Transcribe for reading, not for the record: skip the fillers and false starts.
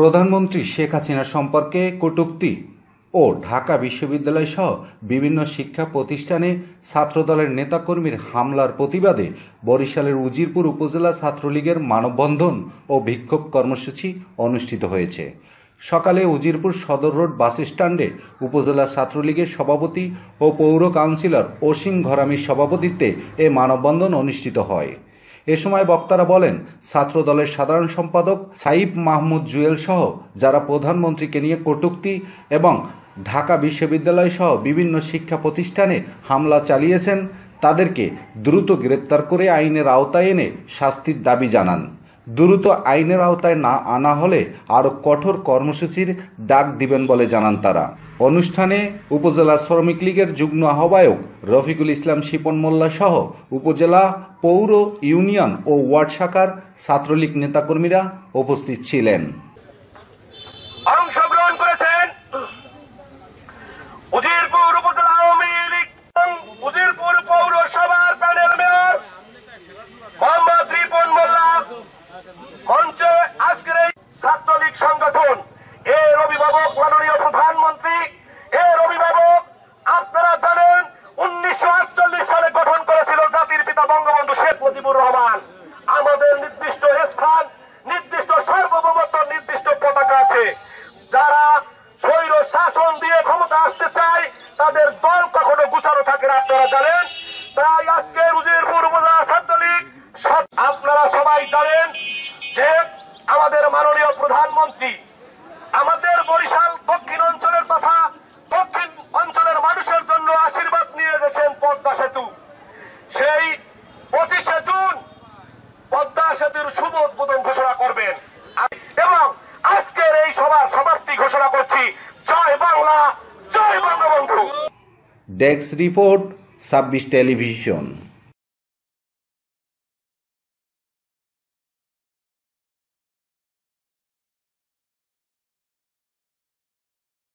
প্রধানমন্ত্রী শেখ হাসিনা সম্পর্কে কটূক্তি ও ঢাকা বিশ্ববিদ্যালয় সহ বিভিন্ন শিক্ষা প্রতিষ্ঠানে ছাত্রদলের নেতাকর্মীর হামলার প্রতিবাদে বরিশালের উজিরপুর উপজেলা ছাত্রলীগের মানববন্ধন ও বিক্ষোভ কর্মসূচি অনুষ্ঠিত হয়েছে। সকালে উজিরপুর সদর রোড বাস স্ট্যান্ডে উপজেলা ছাত্রলীগের সভাপতি ও পৌর কাউন্সিলর অসীম ঘরামির সভাপতিত্বে এ মানববন্ধন অনুষ্ঠিত হয়। এ সময় বক্তারা বলেন, ছাত্রদলের সাধারণ সম্পাদক সাইফ মাহমুদ জুয়েল সহ যারা প্রধানমন্ত্রীকে নিয়ে কটূক্তি এবং ঢাকা বিশ্ববিদ্যালয় সহ বিভিন্ন শিক্ষা প্রতিষ্ঠানে হামলা চালিয়েছেন তাদেরকে দ্রুত গ্রেপ্তার করে আইনের আওতায় এনে শাস্তির দাবি জানান। দ্রুত আইনের আওতায় না আনা হলে আরও কঠোর কর্মসূচির ডাক দিবেন বলে জানান তারা। অনুষ্ঠানে উপজেলা শ্রমিক লীগের যুগ্ম আহ্বায়ক রফিকুল ইসলাম শিপন মোল্লা সহ উপজেলা, পৌর, ইউনিয়ন ও ওয়ার্ড শাখার ছাত্রলীগ নেতাকর্মীরা উপস্থিত ছিলেন। অংশগ্রহণ করেছেন উজিরপুর উপজেলা আওয়ামী লীগ, উজিরপুর পৌরসভার প্যানেল মেয়র মোহাম্মদ রিপন মোল্লা, মঞ্চে আজকের এই ছাত্রলীগ সংগঠন এর অভিভাবক মাননীয় প্রধানমন্ত্রী। এর অভিভাবক আপনারা জানেন 1948 সালে গঠন করেছিল জাতির পিতা বঙ্গবন্ধু শেখ মুজিবুর রহমান। আমাদের নির্দিষ্ট স্থান, নির্দিষ্ট সার্বভৌমত্ব, নির্দিষ্ট পতাকা আছে। যারা স্বৈর শাসন দিয়ে ক্ষমতা আসতে চায় তাদের দল কখনো গুছানো থাকে না, আপনারা জানেন। তাই আজকে উজিরপুর উপজেলা ছাত্রলীগ, আপনারা সবাই জানেন যে আমাদের মাননীয় প্রধানমন্ত্রী আমাদের বরিশাল দক্ষিণ অঞ্চলের তথা দক্ষিণ অঞ্চলের মানুষের জন্য আশীর্বাদ নিয়ে এসেছেন পদ্মা সেতু। সেই 25শে জুন পদ্মা সেতুর শুভ উদ্বোধন ঘোষণা করবেন এবং আজকের এই সভার সমাপ্তি ঘোষণা করছি। জয় বাংলা, জয় বঙ্গবন্ধু। Desk report 26 television.